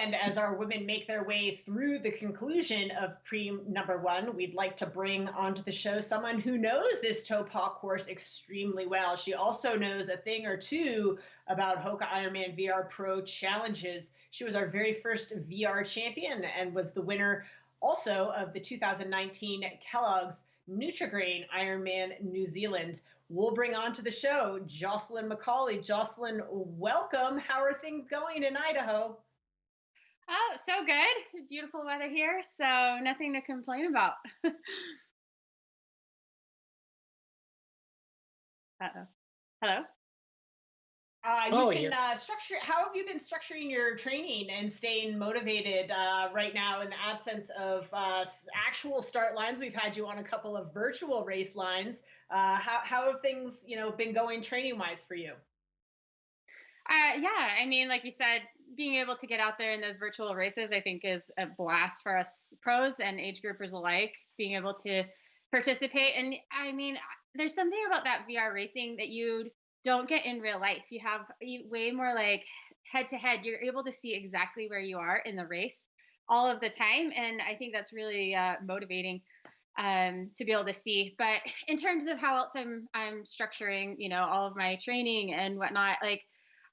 And as our women make their way through the conclusion of Preem number one, we'd like to bring onto the show someone who knows this Taupo course extremely well. She also knows a thing or two about Hoka Ironman VR Pro challenges. She was our very first VR champion and was the winner also of the 2019 Kellogg's Nutrigrain Ironman New Zealand. We'll bring on to the show Jocelyn McCauley. Jocelyn, welcome. How are things going in Idaho? Oh, so good. Beautiful weather here, so nothing to complain about. Uh-oh. Hello? You've Oh, been yeah. how have you been structuring your training and staying motivated right now in the absence of actual start lines? We've had you on a couple of virtual race lines. How have things, been going training wise for you? Yeah, I mean, like you said, being able to get out there in those virtual races, I think, is a blast for us pros and age groupers alike. Being able to participate, and I mean, there's something about that VR racing that you don't get in real life. You have way more like head to head. You're able to see exactly where you are in the race all of the time, and I think that's really motivating to be able to see. But in terms of how else I'm structuring, all of my training and whatnot, like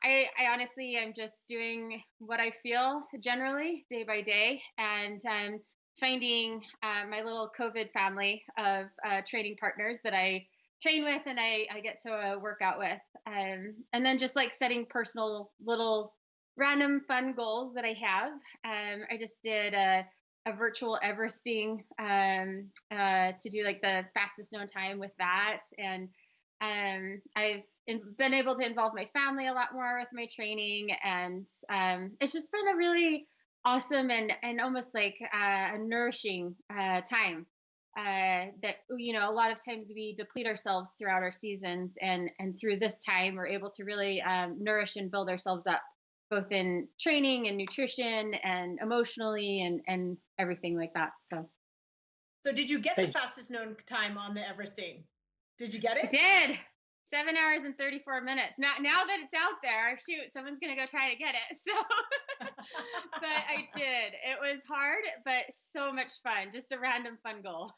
I honestly am just doing what I feel generally day by day, and finding my little COVID family of training partners that I train with and I get to work out with. And then just like setting personal little random fun goals that I have. I just did a virtual Everesting to do like the fastest known time with that. And I've been able to involve my family a lot more with my training, and it's just been a really awesome and almost like a nourishing time. That a lot of times we deplete ourselves throughout our seasons, and through this time we're able to really nourish and build ourselves up, both in training and nutrition and emotionally and everything like that. So did you get the Hey, fastest known time on the Everesting? Did you get I it? did. 7 hours and 34 minutes. Now that it's out there, shoot, someone's gonna go try to get it. So, but I did. It was hard, but so much fun. Just a random fun goal.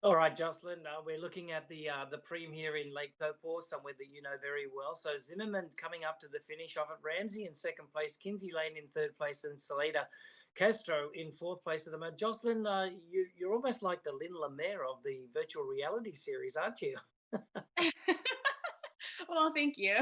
all right, Jocelyn. We're looking at the preem here in Lake Taupo, somewhere that you know very well. So Zimmerman coming up to the finish of it. Ramsey in second place, Kinsey Lane in third place, and Salida Castro in fourth place at the moment. Jocelyn, you're almost like the Lynn Lemaire of the virtual reality series, aren't you? Well, thank you.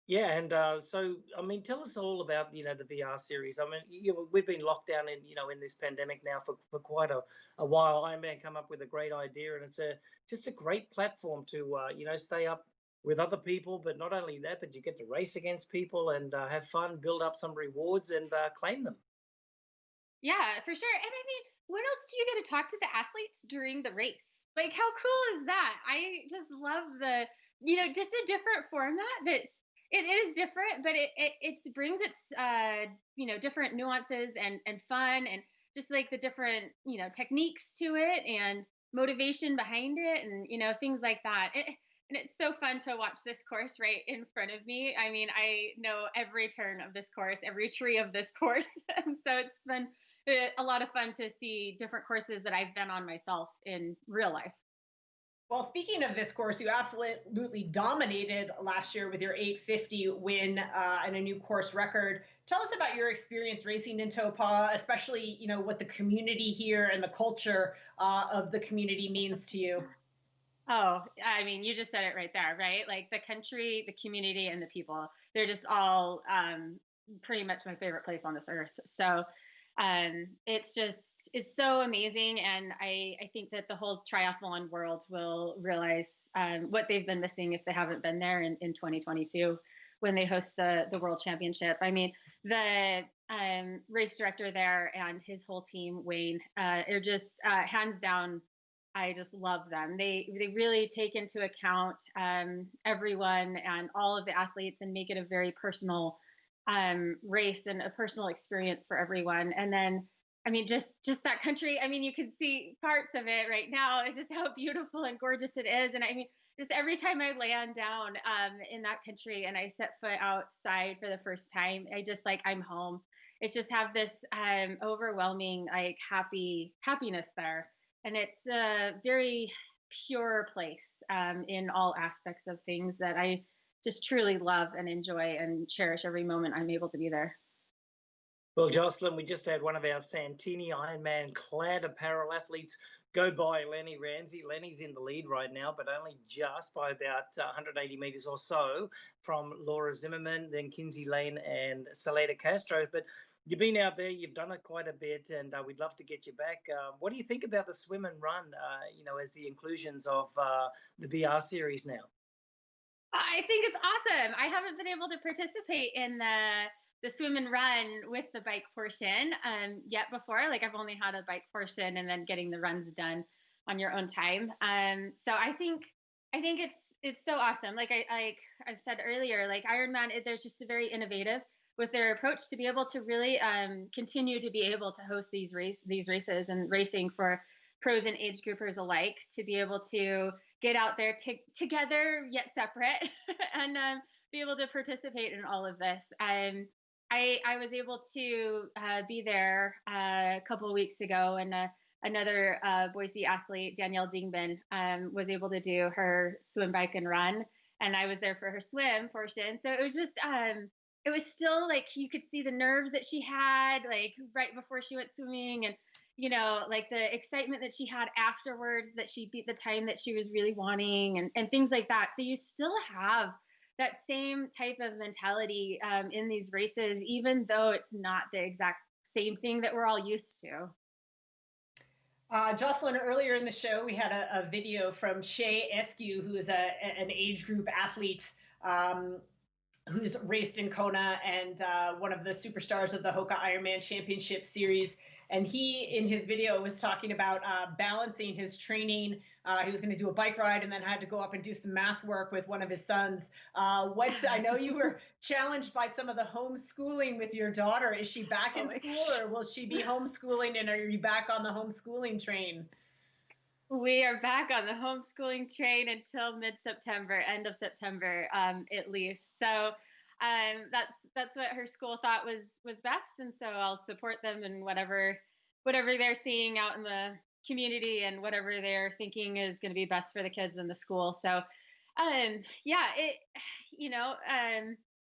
Yeah, and so I mean, tell us all about the VR series. I mean, we've been locked down in this pandemic now for quite a while. Iron Man come up with a great idea, and it's just a great platform to stay up with other people. But not only that, but you get to race against people and have fun, build up some rewards, and claim them. Yeah, for sure. And I mean, when else do you get to talk to the athletes during the race? Like, how cool is that? I just love just a different format it is different, but it brings its different nuances and fun, and just like the different techniques to it and motivation behind it, and things like that. And it's so fun to watch this course right in front of me. I mean, I know every turn of this course, every tree of this course, and so it's been a lot of fun to see different courses that I've been on myself in real life. Well, speaking of this course, you absolutely dominated last year with your 850 win and a new course record. Tell us about your experience racing in Taupo, especially what the community here and the culture of the community means to you. Oh, I mean, you just said it right there, right? Like the country, the community, and the people. They're just all pretty much my favorite place on this earth. So it's so amazing. And I think that the whole triathlon world will realize what they've been missing if they haven't been there in 2022 when they host the World Championship. I mean, the race director there and his whole team, Wayne, are just hands down. I just love them. They really take into account everyone and all of the athletes and make it a very personal race and a personal experience for everyone. And then, I mean, just that country. I mean, you can see parts of it right now, and just how beautiful and gorgeous it is. And I mean, just every time I land down in that country and I set foot outside for the first time, I just like I'm home. It's just have this overwhelming like happiness there, and it's a very pure place in all aspects of things that I just truly love and enjoy and cherish every moment I'm able to be there. Well, Jocelyn, we just had one of our Santini Ironman clad apparel athletes go by, Lenny Ramsey. Lenny's in the lead right now, but only just by about 180 meters or so from Laura Zimmerman, then Kinsey Lane and Saleta Castro. But you've been out there, you've done it quite a bit, and we'd love to get you back. What do you think about the swim and run, as the inclusions of the VR series now? I think it's awesome. I haven't been able to participate in the swim and run with the bike portion yet before. Like I've only had a bike portion and then getting the runs done on your own time. So I think it's so awesome. Like I've said earlier, like Ironman, there's just a very innovative with their approach to be able to really continue to be able to host these races and racing for pros and age groupers alike, to be able to get out there together yet separate and be able to participate in all of this. I was able to be there a couple of weeks ago, and another Boise athlete, Danielle Dingbin, was able to do her swim, bike, and run, and I was there for her swim portion. So it was just, it was still like you could see the nerves that she had, like right before she went swimming, and like the excitement that she had afterwards, that she beat the time that she was really wanting, and things like that. So you still have that same type of mentality in these races, even though it's not the exact same thing that we're all used to. Jocelyn, earlier in the show, we had a video from Shay Eskew, who is an age group athlete who's raced in Kona and one of the superstars of the Hoka Ironman Championship Series. And he, in his video, was talking about balancing his training. He was going to do a bike ride and then had to go up and do some math work with one of his sons. I know you were challenged by some of the homeschooling with your daughter. Is she back in school, or will she be homeschooling? And are you back on the homeschooling train? We are back on the homeschooling train until mid-September, end of September, at least. So that's what her school thought was best, and so I'll support them in whatever they're seeing out in the community and whatever they're thinking is going to be best for the kids in the school. So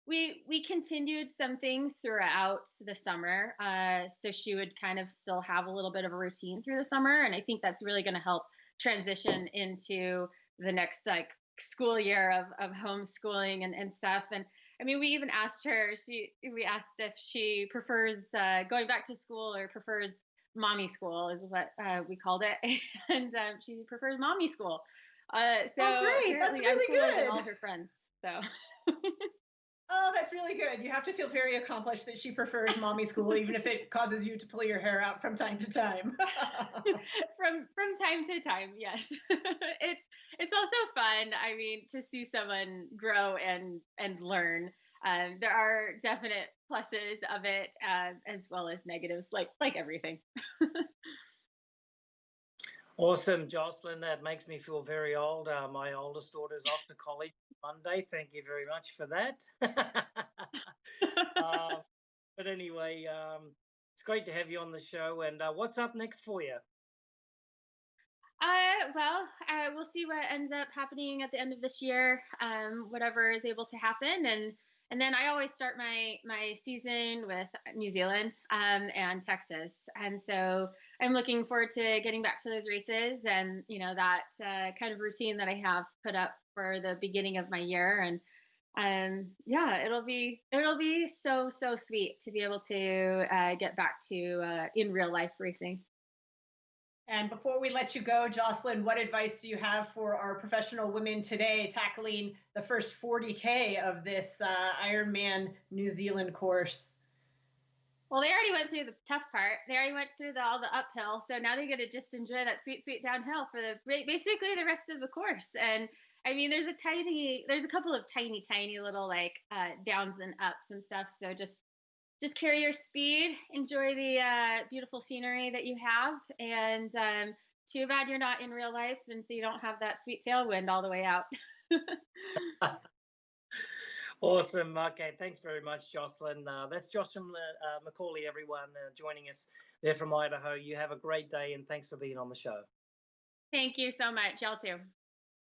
we continued some things throughout the summer, so she would kind of still have a little bit of a routine through the summer, and I think that's really going to help transition into the next like school year of homeschooling and stuff. And I mean, we even asked her, we asked if she prefers going back to school or prefers mommy school, is what we called it. And she prefers mommy school. So great. That's really I'm cooler good. than all her friends. So. Oh, that's really good. You have to feel very accomplished that she prefers mommy school, even if it causes you to pull your hair out from time to time. from time to time, yes. It's also fun. I mean, to see someone grow and learn. There are definite pluses of it, as well as negatives, like everything. Awesome, Jocelyn. That makes me feel very old. My oldest daughter's off to college Monday. Thank you very much for that. But anyway, it's great to have you on the show. And what's up next for you? We'll see what ends up happening at the end of this year. Whatever is able to happen, and then I always start my season with New Zealand and Texas, and so I'm looking forward to getting back to those races, and that kind of routine that I have put up for the beginning of my year. And it'll be so sweet to be able to get back to in real life racing. And before we let you go, Jocelyn, what advice do you have for our professional women today tackling the first 40K of this Ironman New Zealand course? Well, they already went through the tough part. They already went through all the uphill. So now they get to just enjoy that sweet downhill for basically the rest of the course. And I mean, there's a couple of tiny little like downs and ups and stuff. So just carry your speed, enjoy the beautiful scenery that you have, and too bad you're not in real life, and so you don't have that sweet tailwind all the way out. Awesome. Okay, thanks very much, Jocelyn. That's Jocelyn McCauley, everyone, joining us there from Idaho. You have a great day, and thanks for being on the show. Thank you so much. Y'all too.